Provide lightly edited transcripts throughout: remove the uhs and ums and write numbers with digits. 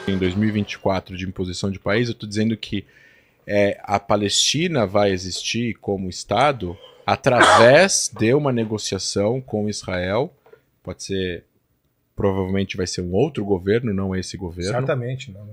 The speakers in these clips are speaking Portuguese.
em 2024 de imposição de país, eu estou dizendo que a Palestina vai existir como Estado através de uma negociação com Israel. Pode ser, provavelmente vai ser um outro governo, não esse governo. Certamente, não.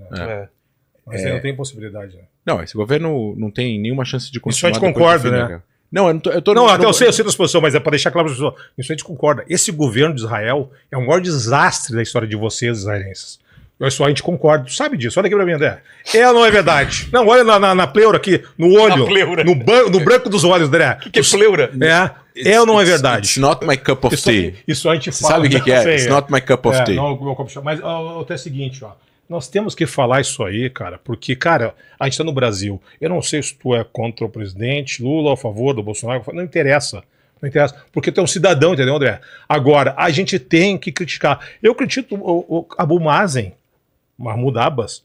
Mas aí não tem possibilidade, né? Não, esse governo não tem nenhuma chance de continuar. Isso a gente concorda, né? Não, eu tô não, até eu sei da exposição, mas é para deixar claro para as pessoas. Isso a gente concorda. Esse governo de Israel é o maior desastre da história de vocês, israelenses. Isso a gente concorda. Tu sabe disso. Olha aqui pra mim, André. É ou não é verdade? Não, olha na pleura aqui, no olho. No branco dos olhos, André. O que é pleura? É ou não é verdade? It's not my cup of tea. Isso a gente fala. Sabe o que é? It's not my cup of tea. Mas até o seguinte, ó. Nós temos que falar isso aí, cara, porque, cara, a gente tá no Brasil. Eu não sei se tu é contra o presidente Lula, a favor do Bolsonaro, não interessa. Não interessa, porque tu é um cidadão, entendeu, André? Agora, a gente tem que criticar. Eu critico o Abu Mazen, Mahmoud Abbas.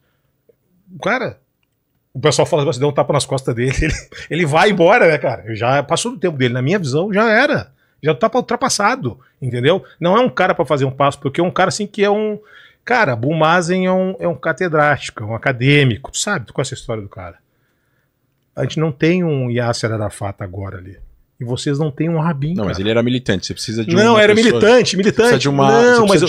Cara, o pessoal fala que você deu um tapa nas costas dele, ele vai embora, né, cara? Já passou do tempo dele, na minha visão, já era. Já tá ultrapassado, entendeu? Não é um cara pra fazer um passo, porque é um cara assim que é um... Cara, Abu Mazen é um catedrático, é um acadêmico, tu sabe qual é essa história do cara? A gente não tem um Yasser Arafat agora ali. E vocês não têm um Rabin. Não, cara. Mas ele era militante, você precisa de Não, era pessoa, militante. Você precisa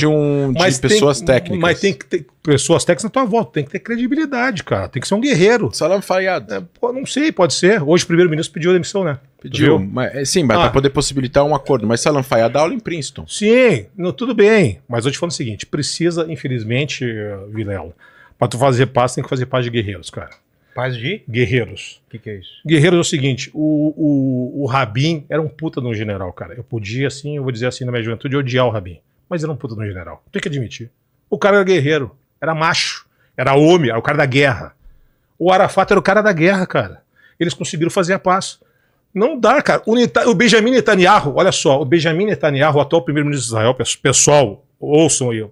de pessoas técnicas. Mas tem que ter pessoas técnicas na tua volta, tem que ter credibilidade, cara. Tem que ser um guerreiro. Salam Fayyad. Não sei, pode ser. Hoje o primeiro-ministro pediu a demissão, né? Pediu, mas para poder possibilitar um acordo. Mas Salam Fayyad dá aula em Princeton. Sim, tudo bem. Mas eu te falo o seguinte, precisa, infelizmente, Vilela, pra tu fazer paz, tem que fazer paz de guerreiros, cara. Paz de? Guerreiros. O que é isso? Guerreiros é o seguinte, o Rabin era um puta de um general, cara. Eu podia, assim, eu vou dizer assim, na minha juventude, odiar o Rabin. Mas era um puta de um general. Tem que admitir. O cara era guerreiro, era macho, era homem, era o cara da guerra. O Arafat era o cara da guerra, cara. Eles conseguiram fazer a paz. Não dá, cara. O Benjamin Netanyahu, olha só, o Benjamin Netanyahu, o atual primeiro-ministro de Israel, pessoal, ouçam aí,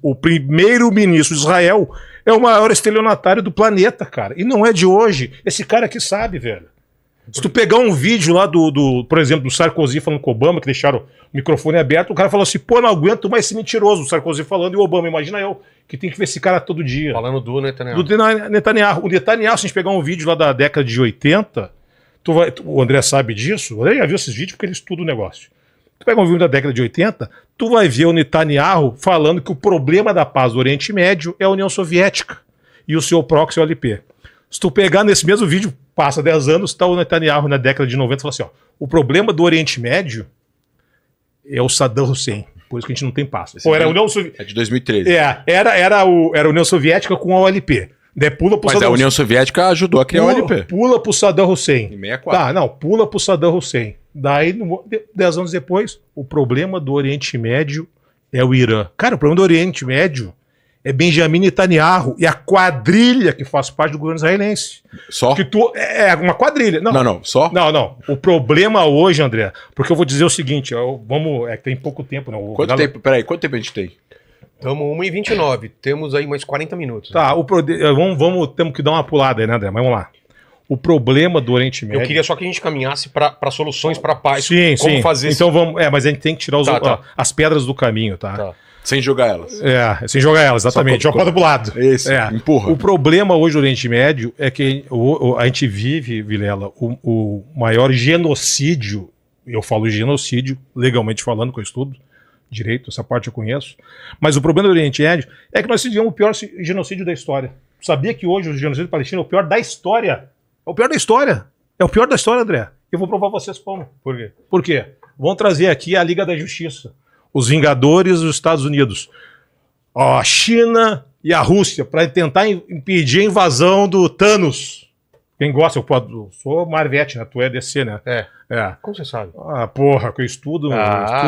o primeiro-ministro de Israel é o maior estelionatário do planeta, cara. E não é de hoje. Esse cara aqui sabe, velho. Se tu pegar um vídeo lá por exemplo, do Sarkozy falando com o Obama, que deixaram o microfone aberto, o cara falou assim, pô, não aguento mais esse mentiroso, o Sarkozy falando, e o Obama, imagina eu, que tem que ver esse cara todo dia. Falando do Netanyahu. Do Netanyahu. O Netanyahu, se a gente pegar um vídeo lá da década de 80, o André sabe disso, o André já viu esses vídeos porque ele estuda o negócio. Tu pega um vídeo da década de 80, tu vai ver o Netanyahu falando que o problema da paz do Oriente Médio é a União Soviética e o seu proxy, o OLP. Se tu pegar nesse mesmo vídeo, passa 10 anos, tá o Netanyahu na década de 90 e fala assim, ó, o problema do Oriente Médio é o Saddam Hussein, por isso que a gente não tem paz. Pô, era a União Soviética. É de 2013. Era a União Soviética com a OLP. Mas a União Soviética ajudou a criar a OLP. Pula pro Saddam Hussein. Em 64. Tá, não, pula pro Saddam Hussein. Daí, 10 anos depois, o problema do Oriente Médio é o Irã. Cara, o problema do Oriente Médio é Benjamin Netanyahu e a quadrilha que faz parte do governo israelense. Só? É uma quadrilha. Não, só? Não. O problema hoje, André, porque eu vou dizer o seguinte, tem pouco tempo. Não, quanto tempo a gente tem? Estamos 1h29, temos aí mais 40 minutos. Tá, temos que dar uma pulada aí, né, André? Mas vamos lá. O problema do Oriente Médio... Eu queria só que a gente caminhasse para soluções para paz. Sim. Fazer então vamos... mas a gente tem que tirar as pedras do caminho, tá? Sem jogar elas. Sem jogar elas, exatamente. Joga pro lado. Isso, empurra. O problema hoje do Oriente Médio é que a gente vive, Vilela, o maior genocídio, eu falo genocídio, legalmente falando, que eu estudo direito, essa parte eu conheço, mas o problema do Oriente Médio é que nós tivemos o pior genocídio da história. Sabia que hoje o genocídio palestino é o pior da história? É o pior da história. É o pior da história, André. Eu vou provar vocês como. Por quê? Por quê? Vão trazer aqui a Liga da Justiça. Os Vingadores dos Estados Unidos. A China e a Rússia para tentar impedir a invasão do Thanos. Quem gosta, eu sou Marvete, né? Tu é DC, né? É. Como você sabe? Porra, que eu estudo.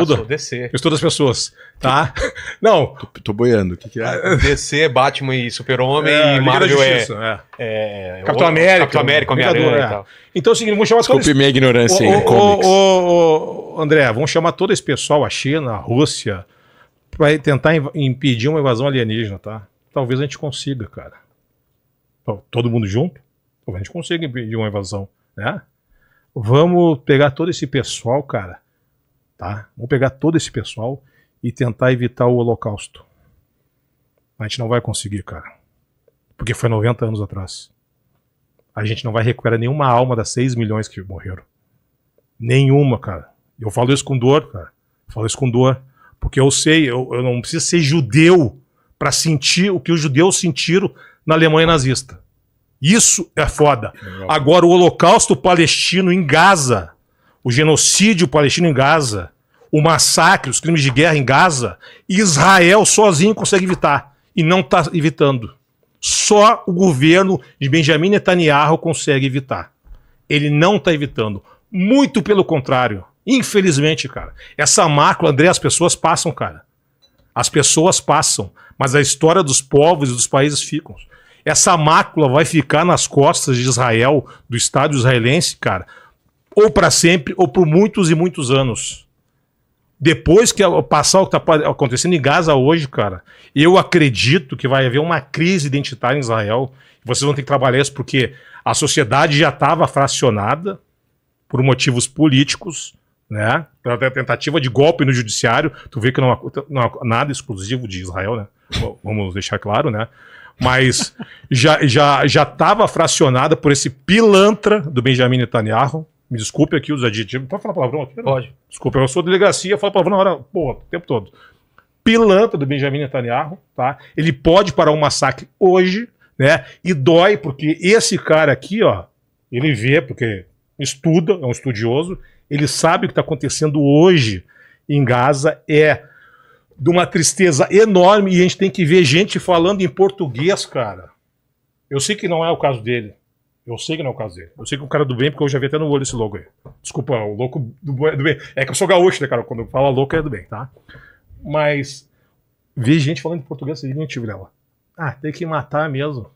Sou DC. Eu estudo as pessoas, tá? Não. Tô boiando. O que é? DC, Batman e Super-Homem e Marvel Capitão América. Capitão América, Homem-Aranha e tal. Então é o seguinte, vamos chamar Desculpe minha ignorância em comics. André, vamos chamar todo esse pessoal, a China, a Rússia, para tentar impedir uma invasão alienígena, tá? Talvez a gente consiga, cara. Todo mundo junto? Talvez a gente consiga impedir uma invasão, né? Vamos pegar todo esse pessoal, cara, tá? Vamos pegar todo esse pessoal e tentar evitar o Holocausto. A gente não vai conseguir, cara. Porque foi 90 anos atrás. A gente não vai recuperar nenhuma alma das 6 milhões que morreram. Nenhuma, cara. Eu falo isso com dor, cara. Eu falo isso com dor. Porque eu sei, eu não preciso ser judeu para sentir o que os judeus sentiram na Alemanha nazista. Isso é foda. Agora, o holocausto palestino em Gaza, o genocídio palestino em Gaza, o massacre, os crimes de guerra em Gaza, Israel sozinho consegue evitar. E não está evitando. Só o governo de Benjamin Netanyahu consegue evitar. Ele não está evitando. Muito pelo contrário. Infelizmente, cara. Essa mácula, André, as pessoas passam, cara. As pessoas passam. Mas a história dos povos e dos países ficam. Essa mácula vai ficar nas costas de Israel, do Estado israelense, cara, ou para sempre, ou por muitos e muitos anos. Depois que passar o que está acontecendo em Gaza hoje, cara, eu acredito que vai haver uma crise identitária em Israel. Vocês vão ter que trabalhar isso porque a sociedade já estava fracionada por motivos políticos, né? Pela tentativa de golpe no judiciário. Tu vê que não é nada exclusivo de Israel, né? Vamos deixar claro, né? Mas já estava fracionada por esse pilantra do Benjamin Netanyahu. Me desculpe aqui os aditivos. Pode falar palavrão aqui? Pode. Desculpa, eu sou delegacia, eu falo palavrão na hora, porra, o tempo todo. Pilantra do Benjamin Netanyahu, tá? Ele pode parar um massacre hoje, né? E dói, porque esse cara aqui, ó, ele vê, porque estuda, é um estudioso, ele sabe o que está acontecendo hoje em Gaza, é de uma tristeza enorme, e a gente tem que ver gente falando em português, cara. Eu sei que não é o caso dele. Eu sei que não é o caso dele. Eu sei que o cara do bem, porque eu já vi até no olho esse logo aí. Desculpa, o louco do bem. É que eu sou gaúcho, né, cara? Quando eu falo louco é do bem, tá? Mas ver gente falando em português é seguinte, Vilela. Ah, tem que matar mesmo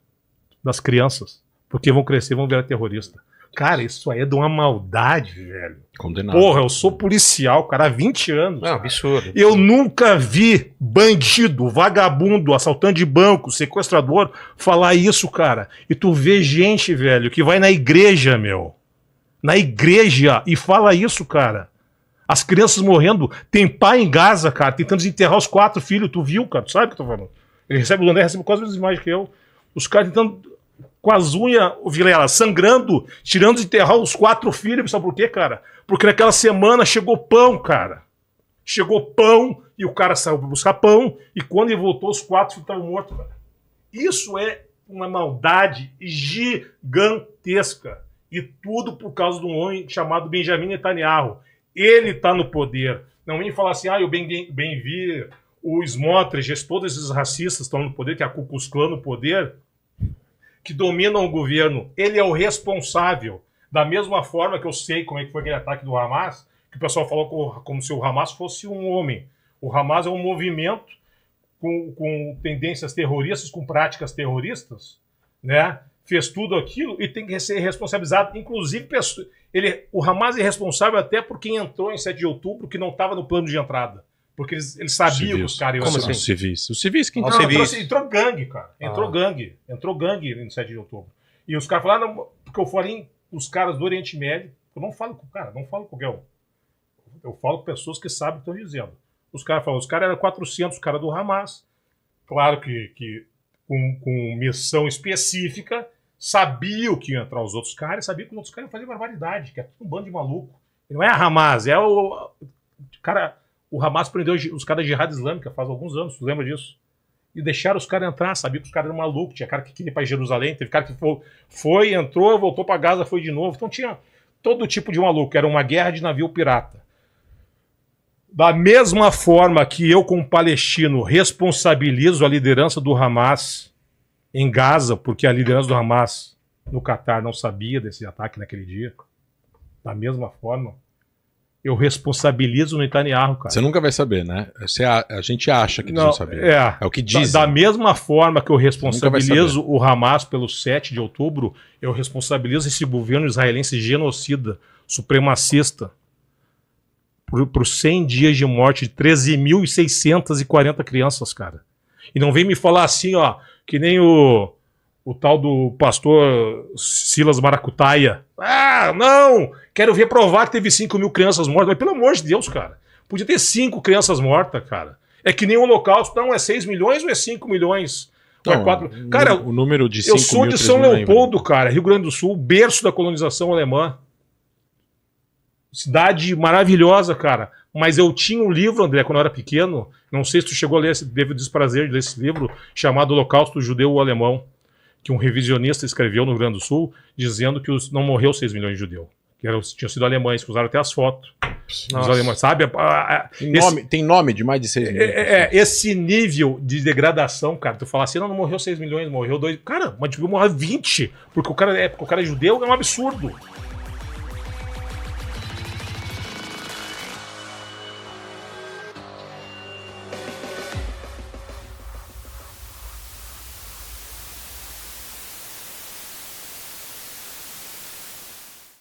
das crianças. Porque vão crescer, vão virar terrorista. Cara, isso aí é de uma maldade, velho. Condenado. Porra, eu sou policial, cara, há 20 anos. Não, absurdo. Eu nunca vi bandido, vagabundo, assaltante de banco, sequestrador falar isso, cara. E tu vê gente, velho, que vai na igreja, meu. Na igreja e fala isso, cara. As crianças morrendo. Tem pai em Gaza, cara, tentando desenterrar os 4 filhos. Tu viu, cara? Tu sabe o que eu tô falando? Ele recebe o André, recebe quase as mesmas imagens que eu. Os caras tentando, com as unhas, Vilela, sangrando, tirando de enterrar os 4 filhos. Sabe por quê, cara? Porque naquela semana chegou pão, cara. Chegou pão e o cara saiu pra buscar pão. E quando ele voltou, os 4 filhos estavam mortos, cara. Isso é uma maldade gigantesca. E tudo por causa de um homem chamado Benjamin Netanyahu. Ele tá no poder. Não vem falar assim, o Bem-Vi, o Smotrich, todos esses racistas estão no poder, que é a Ku Klux Klan no poder, que dominam o governo. Ele é o responsável. Da mesma forma que eu sei como é que foi aquele ataque do Hamas, que o pessoal falou como se o Hamas fosse um homem. O Hamas é um movimento com tendências terroristas, com práticas terroristas, né? Fez tudo aquilo e tem que ser responsabilizado. Inclusive, o Hamas é responsável até por quem entrou em 7 de outubro, que não estava no plano de entrada. Porque eles sabiam que os caras iam... Como assim? Os civis. Os civis que entrou gangue, cara. Entrou gangue no 7 de outubro. E os caras falaram, porque eu falei os caras do Oriente Médio, eu não falo com o cara, não falo com qualquer um. Eu falo com pessoas que sabem o que estão dizendo. Os caras falaram, os caras eram 400, os caras do Hamas. Claro que com missão específica, sabiam que iam entrar os outros caras, sabiam que os outros caras iam fazer barbaridade, que é tudo um bando de maluco. E não é a Hamas, é o cara... O Hamas prendeu os caras de Jihad Islâmica faz alguns anos, tu lembra disso? E deixaram os caras entrar, sabia que os caras eram malucos, tinha cara que queria ir para Jerusalém, teve cara que foi, entrou, voltou para Gaza, foi de novo. Então tinha todo tipo de maluco, era uma guerra de navio pirata. Da mesma forma que eu, como palestino, responsabilizo a liderança do Hamas em Gaza, porque a liderança do Hamas no Catar não sabia desse ataque naquele dia, da mesma forma, eu responsabilizo o Netanyahu, cara. Você nunca vai saber, né? A gente acha que eles vão saber. É o que dizem. Da mesma forma que eu responsabilizo o Hamas pelo 7 de outubro, eu responsabilizo esse governo israelense genocida, supremacista, por 100 dias de morte de 13.640 crianças, cara. E não vem me falar assim, ó, que nem o tal do pastor Silas Maracutaia. Ah, não! Quero ver provar que teve 5.000 crianças mortas. Mas pelo amor de Deus, cara. Podia ter 5 crianças mortas, cara. É que nem o Holocausto. Não, é 6 milhões ou é 5 milhões? Ou é 4... Cara, o número de 5 eu sou de São Leopoldo, cara, Rio Grande do Sul, berço da colonização alemã. Cidade maravilhosa, cara. Mas eu tinha um livro, André, quando eu era pequeno, não sei se tu chegou a ler, teve o desprazer de ler esse livro, chamado Holocausto Judeu-Alemão, que um revisionista escreveu no Rio Grande do Sul, dizendo que não morreu 6 milhões de judeus. Que tinham sido alemães, que usaram até as fotos. Os alemães, sabe? Tem nome de mais de 6 milhões. Esse nível de degradação, cara, tu falar assim, não morreu 6 milhões, morreu 2. Cara, mas devia morrer 20, porque o cara é judeu, é um absurdo.